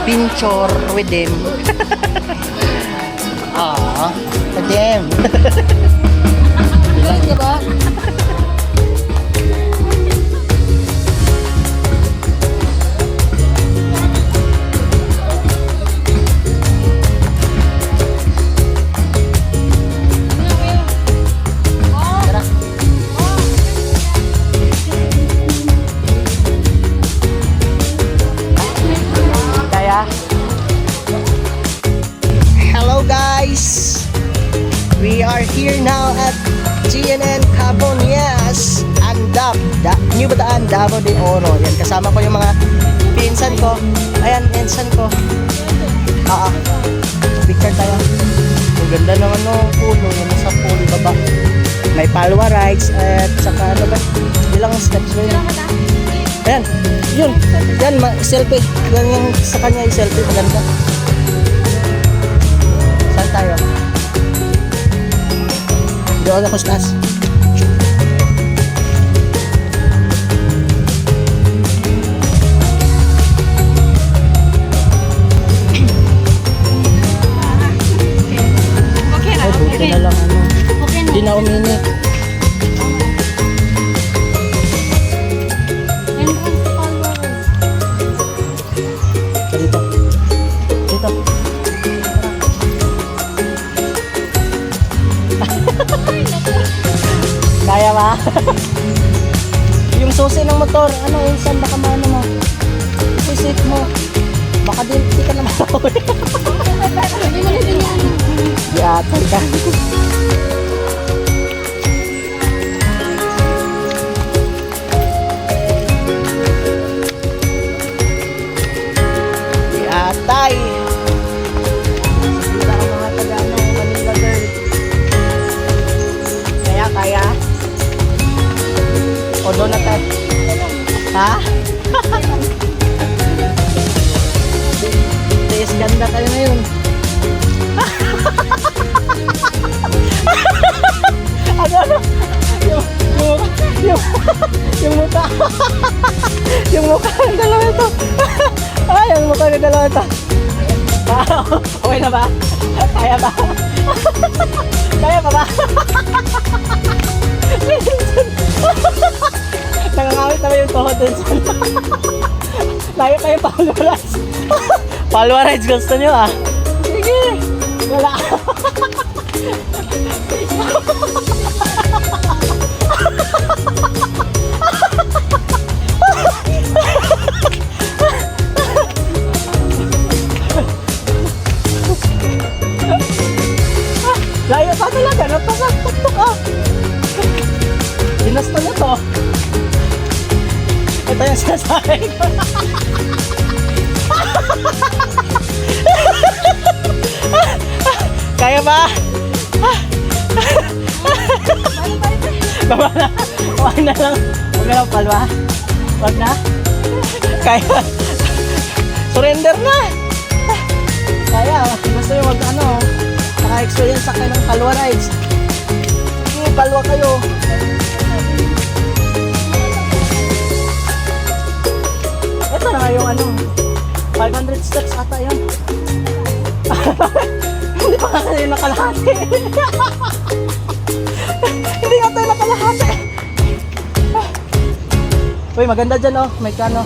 picture with them. Ah, with them. Bilang diba? Hello guys, we are here now at GNN Cabonias, Andap, New Bataan, Davao de Oro. Yan, kasama ko yung mga pinsan ko. Ayan, pinsan ko. Picture tayo. Ang ganda naman ng puno, yung nasa pool baba. May palwa rides at saka ano ba? Ilang steps ba yun? Ayan, yun. Yan, selfie. Yan yung sa kanya yung selfie. Maganda. Saan tayo? Doon ako sa taas. Ay, buti na lang ano. Hindi na uminit. Dito. Dito. Kaya ba? Yung susi ng motor, ano, insan baka maano mo. Sisit mo. Baka din, hindi ka naman ako. Hindi mo na din yan. Di atay ka. Di atay. Sila ang mga taga-ano, Manila girl. Kaya? O doon na tayo? Ha? Tiis ganda kayo ngayon. Ano? Yung mukha. Yung mukha ng dalawa ito. Ay, yung mukha ng dalawa ito. Okay na ba? Kaya ba? Kaya pa ba? Nangangawit naman yung tuhod dun. Layo pa yung Palwa Rides. Palwa Rides gusto nyo ah. Sige. Wala. Layo pa talaga. Napasaktok ah. Ginusto nyo to. Ito yung sasabi ko. Kaya ba? Baba na. Huwag na lang. Huwag na lang palwa. Huwag na. Kaya. Surrender na. Kaya. Gusto nyo mag ano. Naka-experience sa kayo ng Palwa Rides. Sige, palwa kayo. Ito na nga yung ano, 500 steps ata yun. Hindi pa nga kayo nakalahati. Hindi nga tayo nakalahati. Uy, maganda dyan oh. May kano.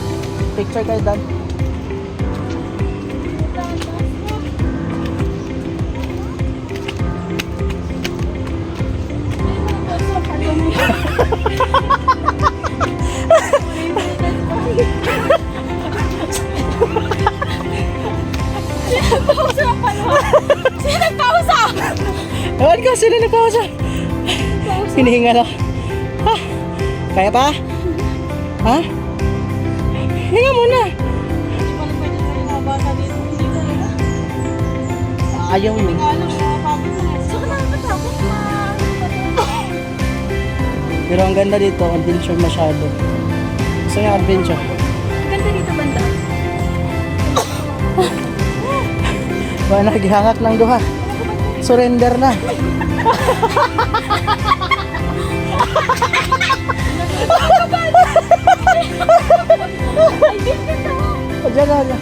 Picture kayo dyan. Sino nagkausap? Ewan ko, sino nagkausap? Hinihinga lang. Ha? Kaya pa? Ha? Hinga muna. Hindi pala pwede na rin nabata dito. Hindi talaga. Ayaw mo. Alam mo, kapag saka nakakatakot na. Pero ang ganda dito, adventure masyado. Gusto niya adventure? Ganda dito banda. Ba, naghihangak ng duha. Surrender na. Ay, dito. O, dyan na.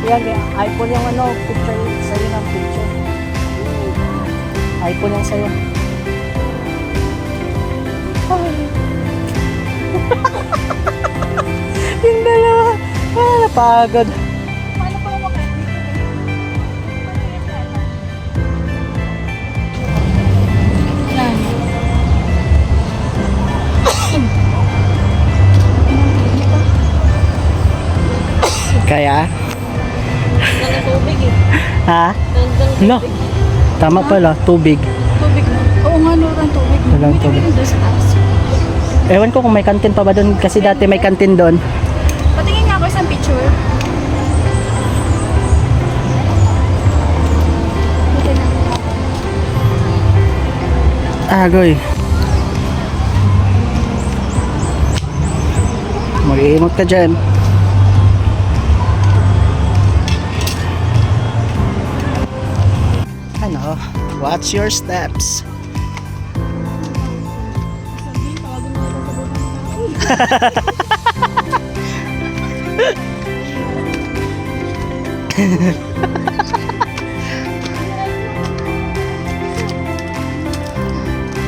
Yan, iPhone yung ano, picture sa'yo ng picture. iPhone yung sa'yo. Ay. Yung dalawa. Napagod. Paano pa ako dito? Yan. Kaya? Ganda tubig eh. Ha? Ganda No. Tama pala, tubig. tubig na. Oo nga, Loran, tubig. Walang May tubig. tubig doon sa taas. Ewan ko kung may kantin pa ba doon kasi dati may kantin doon. Patingin nga ako isang picture. Okay na. Agoy. Mag-iimot ka dyan. Ano? Watch your steps. Sabihin, tawagin mo na lang sa buong tao.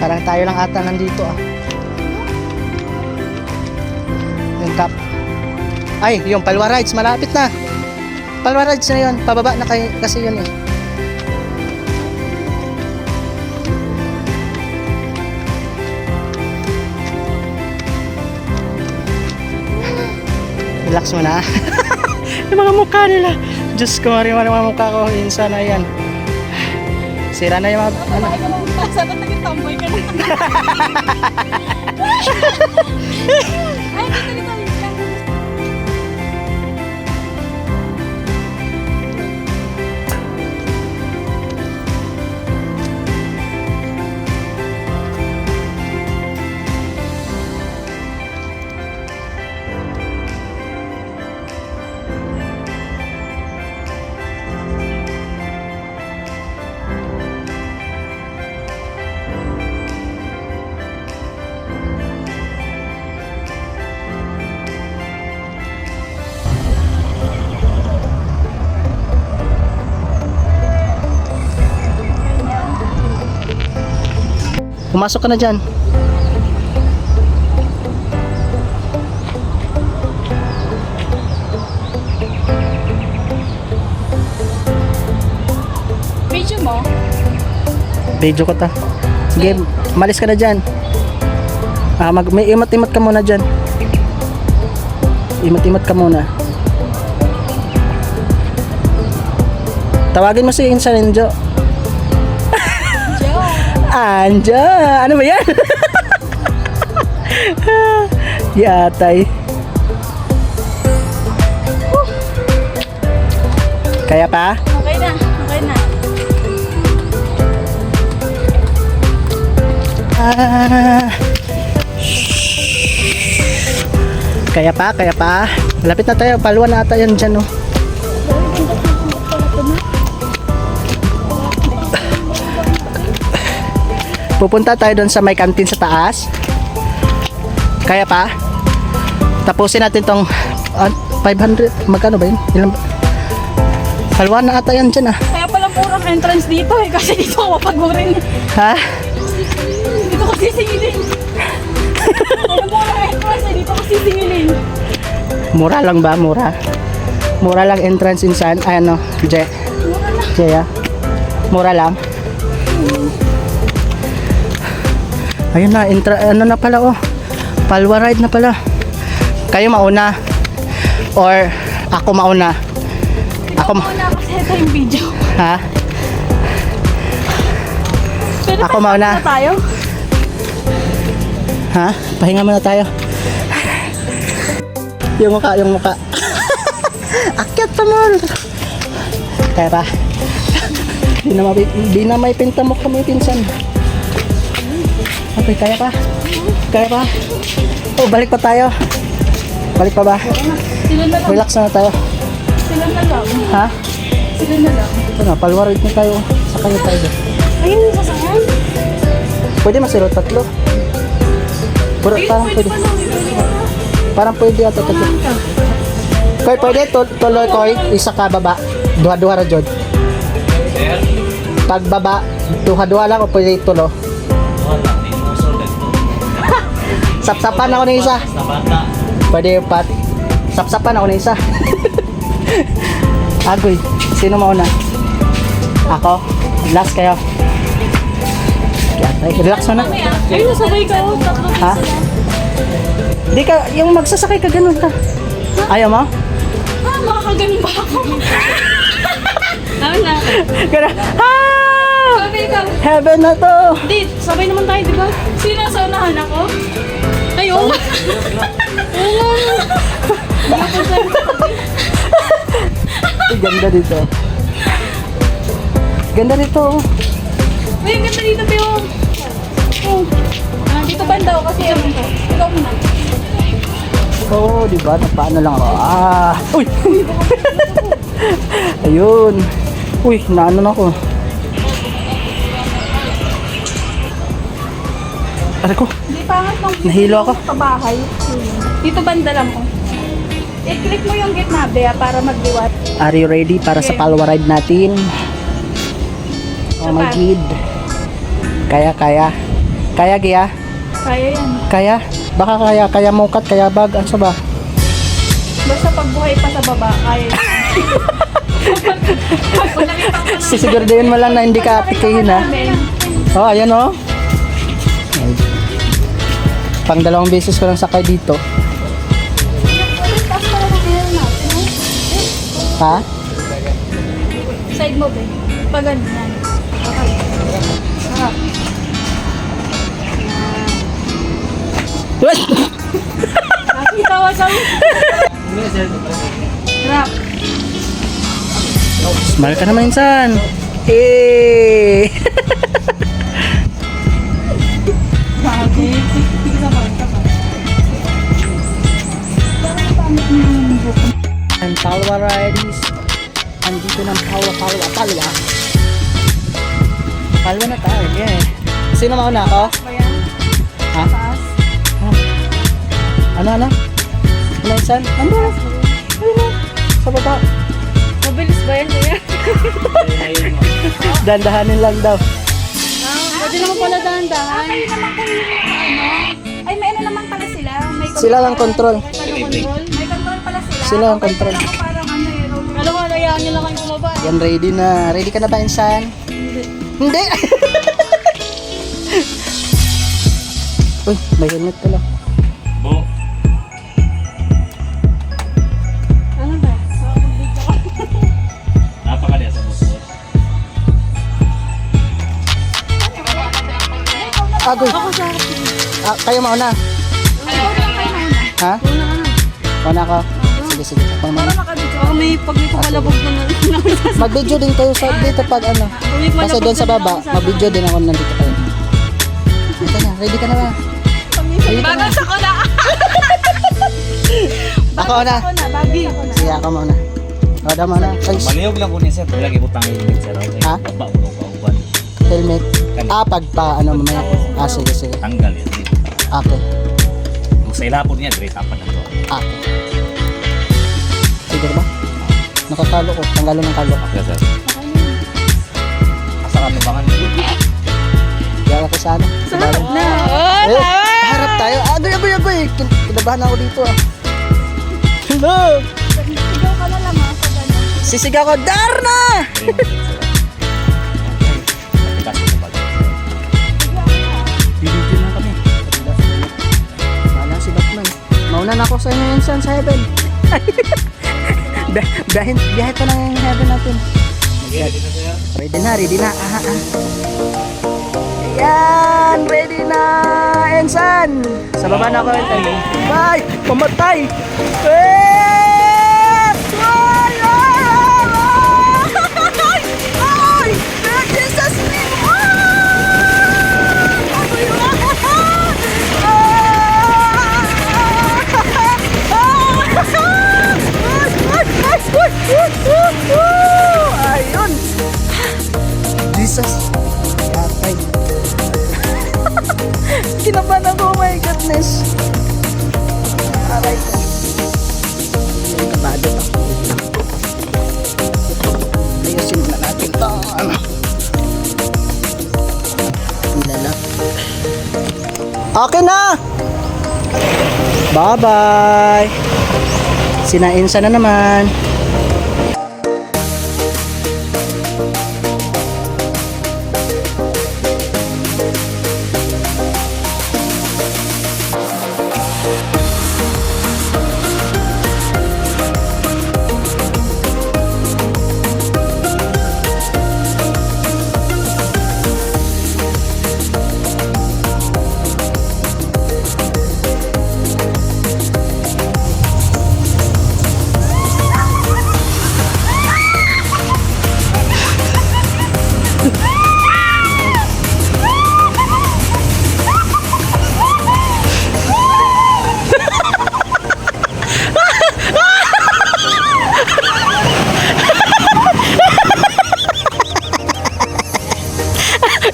Parang tayo lang ata nandito ah. Yung cup. Ay, yung Palwa Rides, malapit na. Palwa Rides na yun. Pababa na kayo, kasi yun eh. Relax mo na. Yung mga mukha nila. Diyos ko, mga mukha ko. Insan na yan. Sira na yung mga... Ano? Ay, naman, sabi naging tomboy ka na. Ay, dito. Pumasok ka na dyan. Video mo? Video ko ta. Sige, malis ka na dyan. May imot-imot ka muna dyan. Imot-imot ka muna. Tawagin mo si Insan Enjo. Anja, ano ba yan? Yatay. Kaya pa? Okay na, okay na. Kaya pa, kaya pa. Malapit na tayo, paluan na ata yan dyan, oh. Pupunta tayo doon sa may kantin sa taas. Kaya pa? Tapusin natin tong 500. Magkano ba yun? Ilan ba? Paluan na ata yan dyan, ah. Kaya pala purang entrance dito eh, kasi dito ako mapagurin. Ha? Dito ko sisingilin. Kaya purang entrance eh, dito ko sisingilin. Mura lang ba? Mura? Mura lang entrance Insan. Ay, ano? Je? Mura na. Je, ah? Mura lang? Ayun na, ano na pala, oh. Palwa ride na pala. Kayo mauna. Or ako mauna. Ako mauna kasi ito yung video. Ha? Pwede Ako pa mauna. tayo? Ha? Pahinga muna tayo. Yung mukha, yung mukha. Akyat pa mo. Kaya pa. Di na may pinta mo kami pinsan. Okay, kaya pa? Kaya pa? Oh, balik pa tayo. Balik pa ba? Sila na lang. Relax na tayo. Sila na lang. Ha? Sila na lang. Ito na, palwarid na tayo. Sa kayo tayo. Ayun yung sasakyan. Pwede masiro tatlo. Parang Pwede pwede. pa lang. Parang pwede ata tatlo. Koy, pwede tuloy koy, isa ka baba. Duha-duha ra jud. Pagbaba, duha-duha lang o pwede tulo. Sapsapan ako ng isa. Pwede pat. Sapsapan ako ng isa. Agoy, sino mauna? Ako? Last kayo. Ay, relax mo na. Ay, nasabay ka. Oh. Tatlo Ha? Di ka, yung magsasakay ka ganun ka. Ayaw mo? Ah, makakaganon ba ako? Ano na? Ganun. Ah! Sabay ka. Heaven na to! Hindi, sabay naman tayo, di ba? Sino sa unahan ako? Ay, oo nga. Oo nga. Ay, ganda dito. Ganda dito. Oh. Ay, ang ganda dito, Pio. Oh. Ah, dito banda ako kasi ano to. Ikaw muna. Oo, di ba? Paano lang ako? Ah! Uy! Ayun. Uy, naano na ako. Aray ko, Hindi pangat ng nahilo ako. sa bahay. Dito banda lang ko. I-click mo yung gitna, Bea, para magliwat. Are you ready para sa palwa ride natin? Oh my God. Kaya. Kaya, Gia? Kaya yan. Kaya? Baka kaya. Kaya mukat, kaya bag. Ano ba? Basta pagbuhay pa sa baba, kaya yan. Sisiguraduhin mo lang na hindi ka apikahin ha. Oh, ayan oh. Ay. Pang dalawang beses ko lang sakay dito. Ha? Side mo, Be. Pag ganyan. Okay. Sarap. Nakita ko sa sarap. Smile ka naman insan. Eh. Bakit? Sige sa bangka pa. Ang palwa rides. Andito ng palwa. Palwa na tayo. Yeah. Sino mauna ako? Ba yan? Ha? Taas. Ano? Ano insan? Ano? Ayun sa baba. Mabilis ba yan, Kuya? Dandahanin lang daw. Pwede naman pala dahan-dahan. Ay, may ano naman pala sila. May Sila lang control. May control pala sila. Sila ang control. Ako parang ano eh. Alam mo, nayaan nyo lang kayo bumaba. Yan, ready na. Ready ka na ba, insan? Hindi! Uy, may helmet pala. Bo, Ano ba? Video ko. napakaliya sa boss. Agoy! Ako sa harap. Kayo mauna. Ikaw lang kayo na una. Ha? Una ka na. Mauna ako. Sige. Ako Para mauna. makabidyo. Ako may pag may kumalabog na Mag-video din kayo sa dito pag ano. Kasi doon sa baba, mag-video din ako nandito kayo. Ito na, ready ka na ba? Ready ka na? Bagas ako na. Ako na. Bagas ako na. Bagi. Sige, ako mauna. Ako daw mauna. Ay, Maliyog lang ko ni sir, pero lagi butang helmet sir. Ha? Baba mo ko uban. helmet. Pag pa, ano, mamaya. Sige. Tanggal yan. Okay. Kung sa ilapon niya, dire tapan na to. Okay. Sige ba? Nakakalo ko. Tanggalo ng kalo. Okay sir. Asa ka tubangan niyo? Kaya ako sa ano. Sa harap Na. harap tayo. Agoy. Kinabahan ako dito ah. Hello! Sigaw ka na lang ha. Sa gano'n. Sisigaw ko, Darna! Bibidyo na kami. Wala si Batman. Mauna na ako sa inyo yun sa heaven. Biyahe pa lang yung heaven natin. Ready na. Ayan, ready na. Ensan. Sa baba na ako. Bye! Pamatay! Ay! Jesus name! Ayun! Jesus! Patay! Kinabahan ako, oh my goodness! Aray ko! Kabado pa Okay na! Bye-bye! Sinainsa na naman.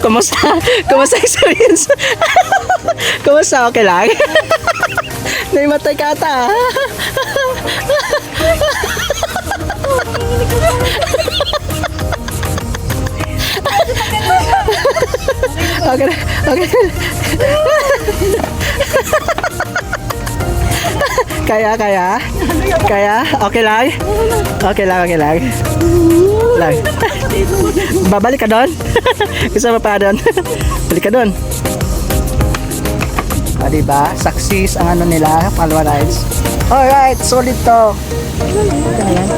Kumusta? Kumusta experience? Kumusta? Okay lang? Naimatay ka ata. Okay, okay. Kaya? Okay lang? Okay lang. Lang. Babalik ka doon? Gusto mo pa doon? Balik ka doon. Ah, diba? Success ang ano nila, Palwa Rides. Alright, solid to. Ito na yan.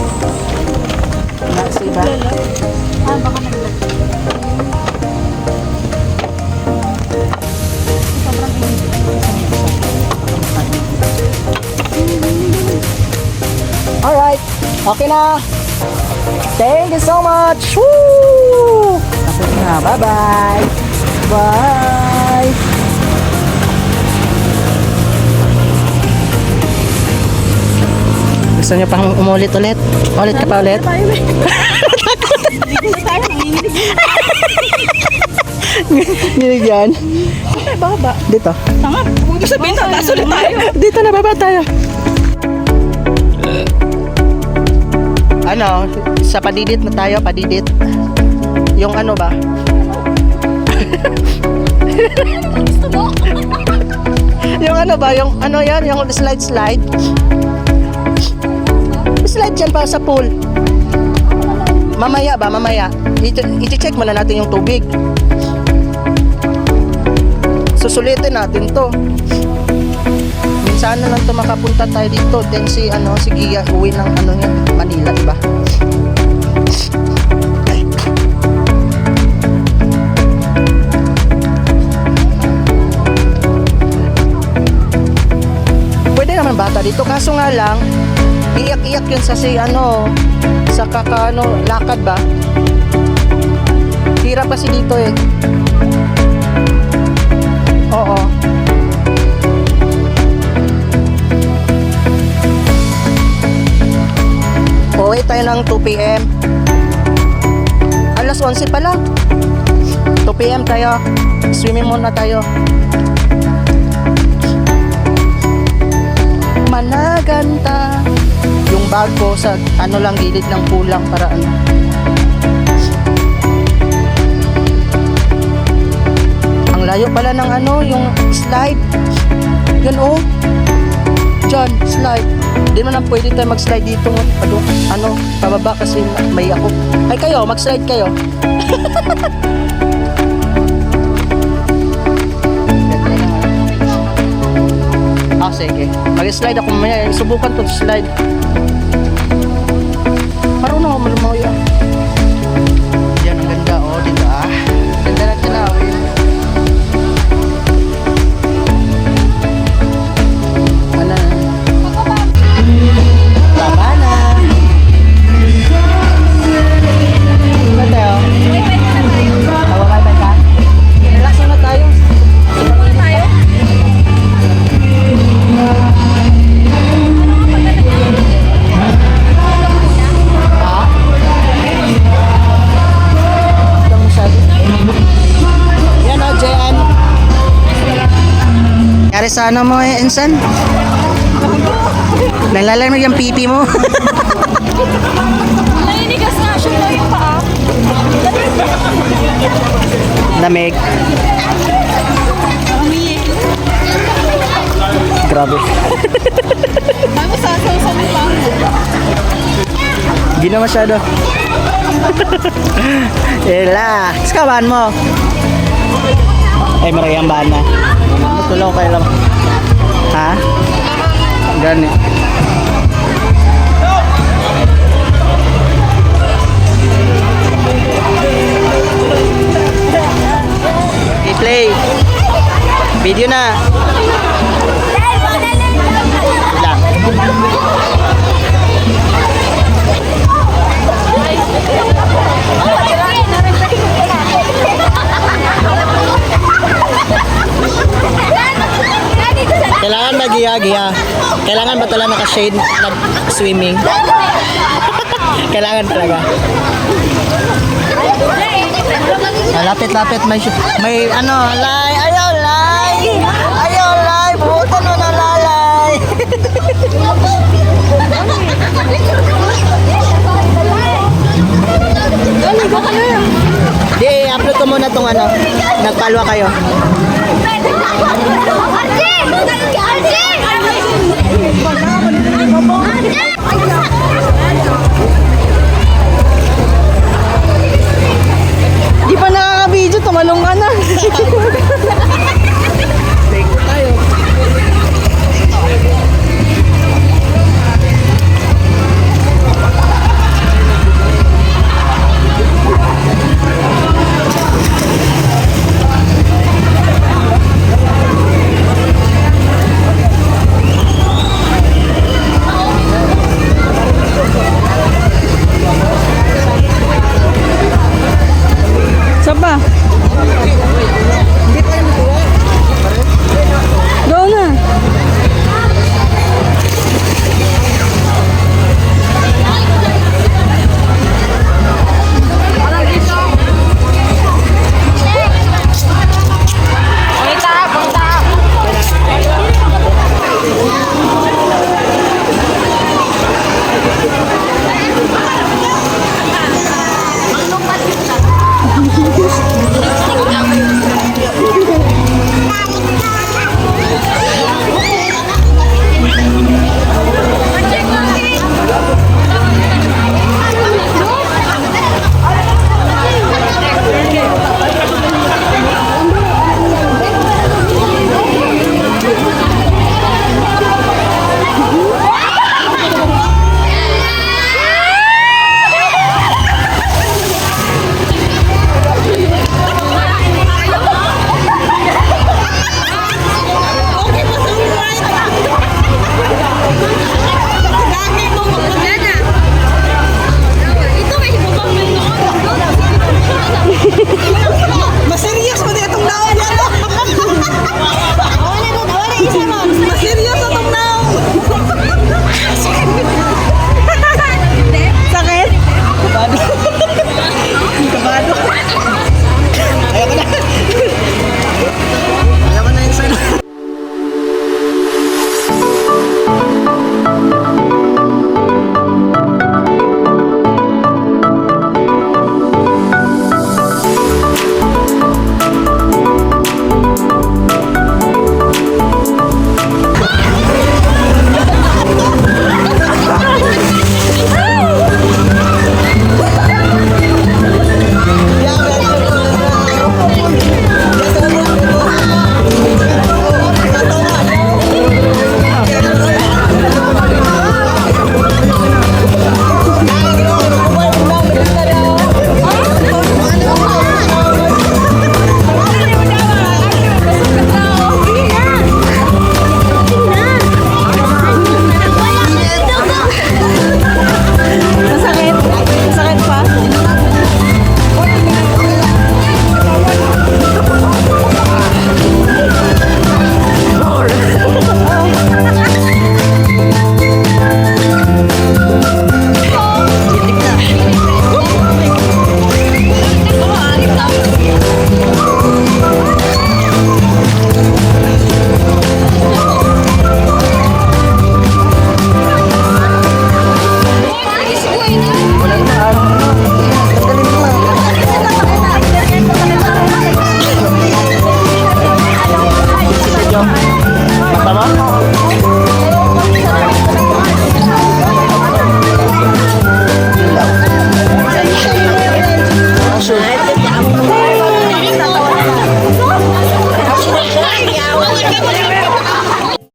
Next, diba? Baka naglag. Sobrang Alright, okay na. Thank you so much. Woo! Okay na, bye-bye. Bye. Gusto niyo pang umulit ulit? Ulit ka pa ulit? Nilagyan. Okay, baba. Dito. Tanga, huwag mo sabihin, tataas ulit tayo. Dito na, baba tayo. Ano, sa padidit na tayo, padidit. Yung ano ba? Gusto mo? Yung ano ba? Yung ano yan? Yung slide. Slide dyan para sa pool. Mamaya ba? Mamaya. I-check muna natin yung tubig. Susulitin natin to. Minsan na lang to makapunta tayo dito. Then si Gia uwi ng Manila, diba? Pwede naman bata dito, kaso nga lang iyak-iyak yun sa sa lakad ba? Hirap kasi dito eh. Oo. Uwi tayo ng 2 p.m. Alas 11 pa lang. 2 p.m. tayo. Swimming muna tayo. Managanta. Yung bag ko sa lang gilid ng pool lang para Ang layo pala ng yung slide. Yun oh. John, slide. Hindi mo na pwede tayo mag-slide dito. Pababa kasi may ako. Ay kayo, mag-slide kayo. Sige. Mag-slide ako mamaya. Subukan to slide. Marunong ako malumawi. Yan, ang ganda. Oh, diba? Ganda na tinawin. Baba na. Ba't tayo? Tawag ka? Relax na tayo. Yari sa mo Ensan? Nalalamig yung pipi mo. Naninigas nga siya lang yung paa. Lamig. Umiyak. Di na masyado. Relax. Kabahan mo. Ay, marayang bahan na. Matulaw kayo lang. Ha? Gani. I-play. Video na. Wala. Kailangan mag-giya-giya. Kailangan ba talaga naka-shade nag-swimming? Kailangan talaga. Lapit-lapit may ano, lay. Ayaw, lay. Ayaw, lay. Buhutan mo na lalay. Di, upload ko muna tong ano. Nagpalwa kayo.